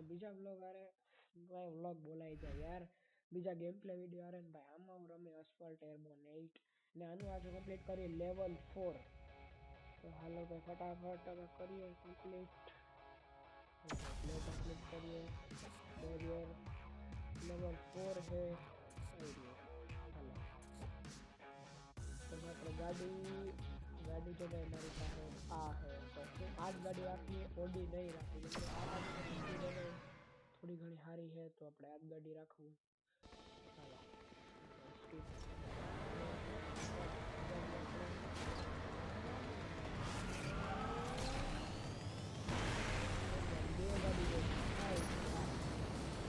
બીજા વ્લોગ આરે ભાઈ વ્લોગ બોલાઈ જાય યાર, બીજા ગેમ પ્લે વિડીયો આરે ને ભાઈ આમાં હું રમે અસફાલ્ટ એર્બોન 8 ને આનું આજે કમ્પ્લીટ કરી લેવલ 4. તો હાલો ભાઈ ફટાફટ અમે કરીએ કમ્પ્લીટ. પ્લે કમ્પ્લીટ કરીએ. બેરિયર લેવલ 4 है. હાલો તો આપણે ગાડી जो है हमारी પાસે आ है तो आज गाड़ी રાખીએ, ઓડી નહીં રાખી કેમ કે આ ગાડી થોડી ઘણી સારી છે તો આપણે આ ગાડી રાખવું. હાલો skip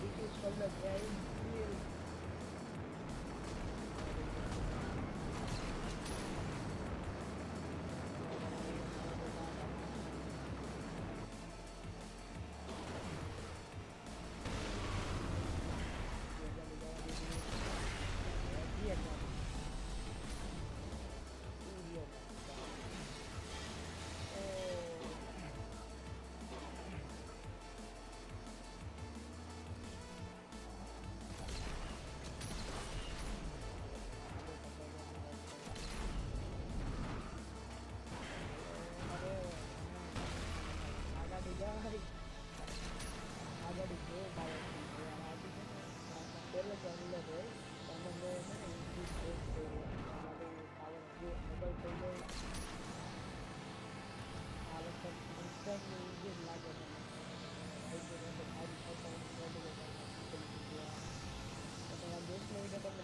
This is from the driving field.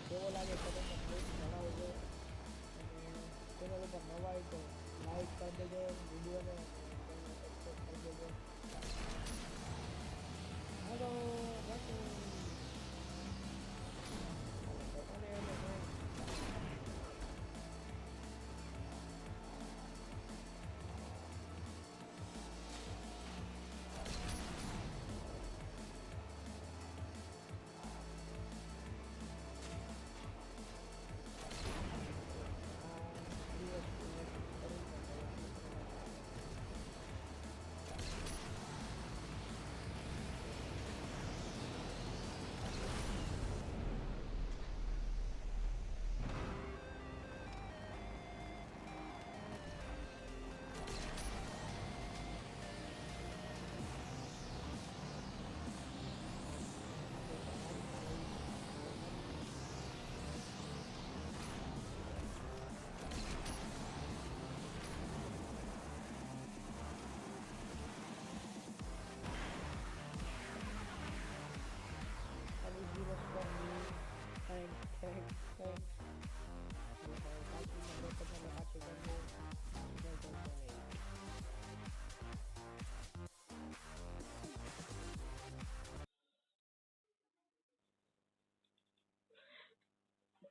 કેવો લાગે તો તમે પ્લીઝ જણાવજો અને ચેનલ ઉપર નવા હોય તો લાઈક કરી દેજો વિડીયોને સબસ્ક્રાઈબ કરી દેજો. હેલો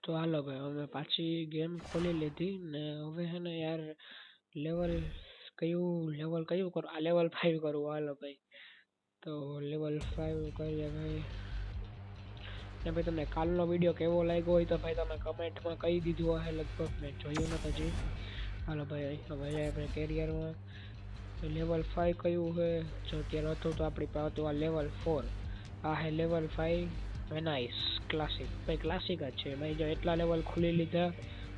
તો હાલો ભાઈ અમે પાછી ગેમ ખોલી લીધી ને હવે હે ને યાર લેવલ કયું કરું? આ લેવલ 5 કરું. હાલો ભાઈ તો લેવલ 5 કરીએ ભાઈ. ને ભાઈ તમને કાલનો વિડીયો કેવો લાગ્યો હોય તો ભાઈ તમે કમેન્ટમાં કહી દીધું હશે, લગભગ મેં જોયું નથી હજી. હાલો ભાઈ હવે આપણે કેરિયરમાં લેવલ 5 કયું છે? જો અત્યારે હતું તો આપણી પાસે હતું આ લેવલ 4. આ હે લેવલ 5 નાઇસ ક્લાસિક. ભાઈ ક્લાસિક જ છે ભાઈ. જો એટલા લેવલ ખુલી લીધા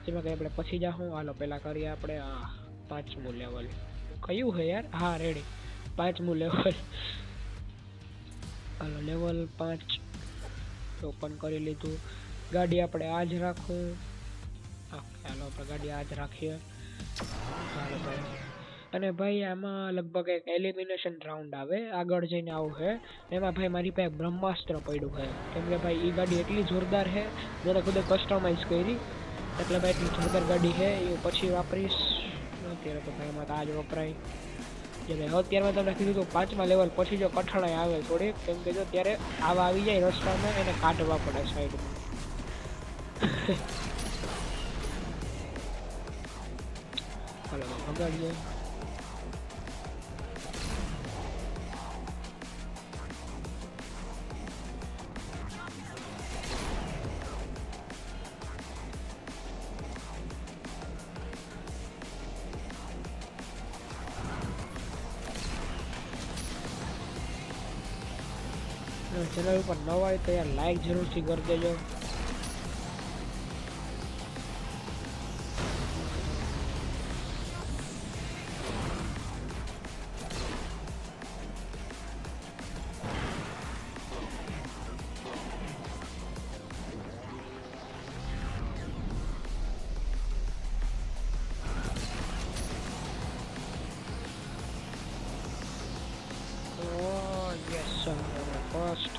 જેમાં કંઈ આપણે પછી જાઉં. હાલો પહેલાં કરીએ આપણે આ 5મું લેવલ. કયું છે યાર? હા રેડી 5મું લેવલ. હાલો લેવલ 5 ઓપન કરી લીધું. ગાડી આપણે આ જ રાખું. હાલો આપણે ગાડી આ જ રાખીએ. હાલો ભાઈ અને ભાઈ આમાં લગભગ એક એલિમિનેશન રાઉન્ડ આવે આગળ જઈને આવું છે. એમાં ભાઈ મારી પાસે બ્રહ્માસ્ત્ર પડ્યું છે કેમ કે ભાઈ એ ગાડી એટલી જોરદાર છે. મેં ખુદ કસ્ટમાઇઝ કરી એટલે ભાઈ એટલી જોરદાર ગાડી છે એ પછી વાપરીશ. અત્યારે તો ભાઈ એમાં તો આ જ વપરાય. જે ભાઈ અત્યારમાં તમને કીધું તો 5મા લેવલ પછી જો કઠણાઈ આવે થોડીક કેમ કે જો ત્યારે આવા આવી જાય રસ્તામાં એને કાઢવા પડે સાઈડમાં. હાલો ભગાડીએ. ચેનલ ઉપર નવા હોય તો યાર લાઈક જરૂરથી કરી દેજો. ફર્સ્ટ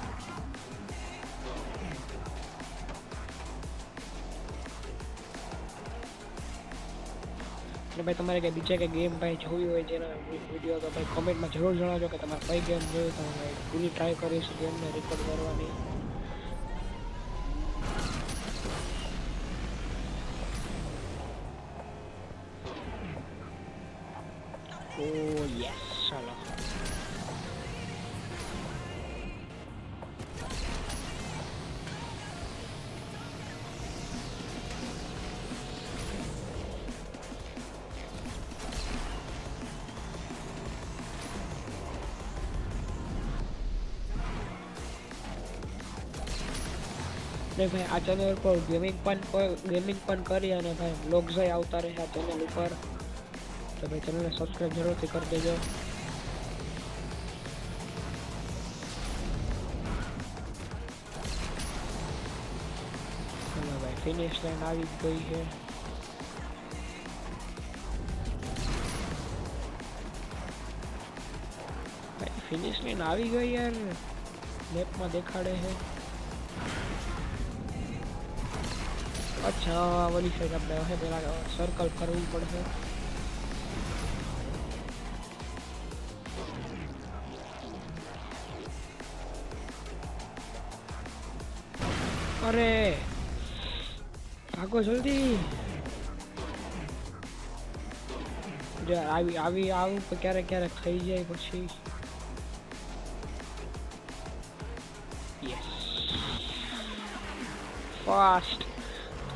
ભાઈ તમારે કઈ બીજા કઈ ગેમ ભાઈ જોવી હોય જેના વિડીયો તો ભાઈ કોમેન્ટમાં જરૂર જણાવજો કે તમારે કઈ ગેમ જોઈ તો ભાઈ પૂરી ટ્રાય કરીશું ગેમને રેકોર્ડ કરવાની. ઓ યસ ચાલો ને ભાઈ આ ચેનલ પર ગેમિંગ પણ કરી અને ભાઈ વ્લોગ્સ આવતા રહે આ ચેનલ ઉપર તો ભાઈ ચેનલને સબસ્ક્રાઇબ જરૂરથી કરી દેજો. ચલો ભાઈ ફિનિશ લાઈન આવી ગઈ છે. ભાઈ ફિનિશ લાઈન આવી ગઈ યાર મેપમાં દેખાડે છે. અચ્છા ઓલી સાઈડ આપણે હવે પેલા સર્કલ કરવું પડશે. અરે ભાગો જલ્દી. આવું ક્યારેક થઈ જાય પછી. Yes fast.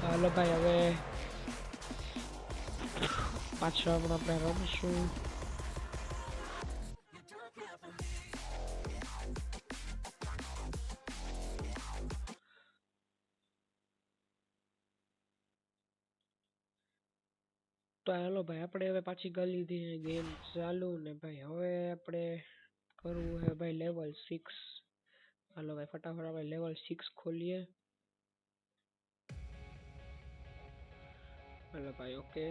હાલો ભાઈ હવે પાછા આપણે રમશું. તો હાલો ભાઈ આપણે હવે પાછી કરી લીધી ગેમ ચાલુ ને ભાઈ હવે આપણે કરવું છે ભાઈ લેવલ 6. હાલો ભાઈ ફટાફટ આપણે લેવલ 6 ખોલીએ. હાલો ભાઈ ઓકે.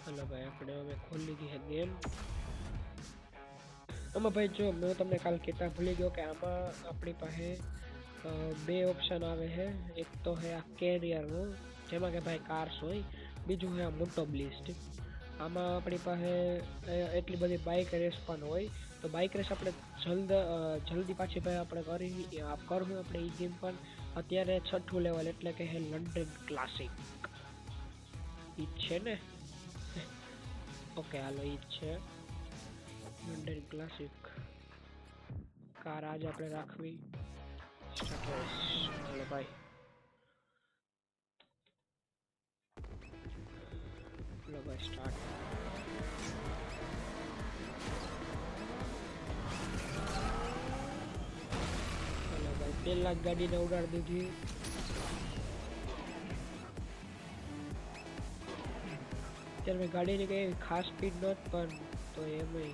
હાલો ભાઈ આપણે હવે ખોલી લીધી છે ગેમ. આમાં ભાઈ જો મેં તમને કાલ કહેતા ભૂલી ગયો કે આમાં આપણી પાસે બે ઓપ્શન આવે છે. એક તો છે આ કેરિયરનું જેમાં કે ભાઈ કાર્સ હોય, બીજું છે આ મોટો બ્લિસ્ટ. આમાં આપણી પાસે એટલી બધી બાઇક રેસ પણ હોય તો બાઇક રેસ આપણે જલ્દી પાછી ભાઈ આપણે કરવું આપણે એ ગેમ પણ અત્યારે 6ઠું લેવલ એટલે કે છે લંડન ક્લાસિક. ઈ છે ને ઓકે હાલો ઈ છે લંડન ક્લાસિક કાર આજ આપણે રાખવી. ચાલો ભાઈ સ્ટાર્ટ. ચાલો ભાઈ પેલા ગાડીને ઉડાડી દીધી. અત્યારે મેં ગાડીની કઈ ખાસ સ્પીડ નહોતી પણ તો એમાં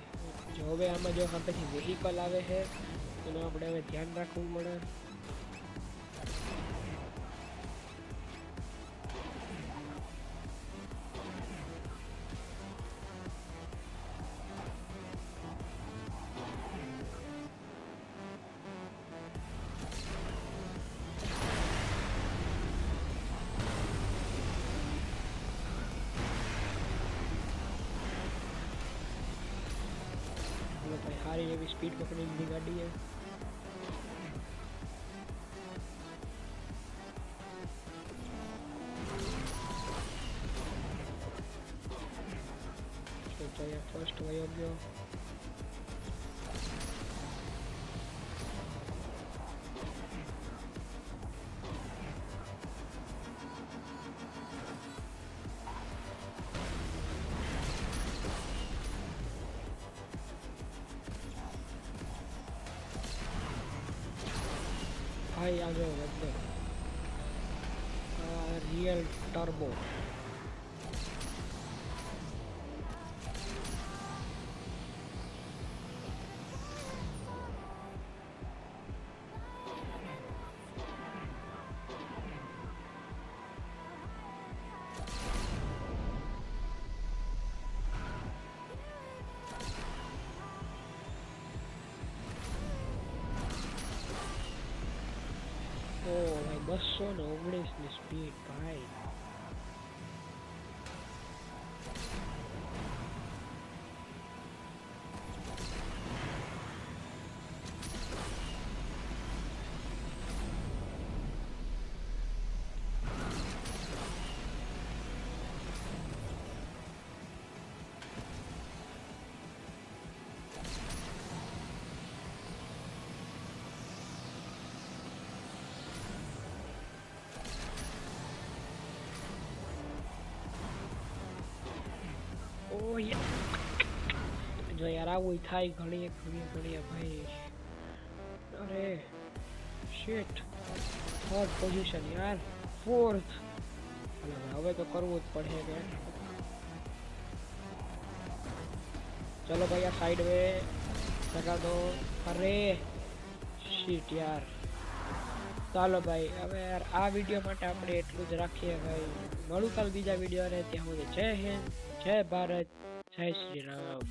જો હવે આમાં જો સામેથી વેહિકલ આવે છે એનું આપણે હવે ધ્યાન રાખવું પડે. ભાઈ સારી એવી સ્પીડ પકડીને ગાડી છે. તો ફર્સ્ટ વયો ગયો. ભાઈ આગળ વધો. Real turbo. ओ भाई 219 ની સ્પીડ ભાઈ. ओ ये जो यार आવું થાય ઘણી ભાઈ. અરે શિટ, થર્ડ પોઝિશન યાર, ફોર્થ. હવે તો કરવું જ પડશે કે. ચલો ભાઈ આ સાઈડ વે લગા દો. અરે શિટ યાર. ચાલો ભાઈ હવે યાર આ વિડીયો માટે આપણે એટલું જ રાખીએ ભાઈ. મળું કાલ બીજા વિડીયો ને. ત્યાં સુધી જય હિન્દ, જય ભારત, જય શ્રી રામ.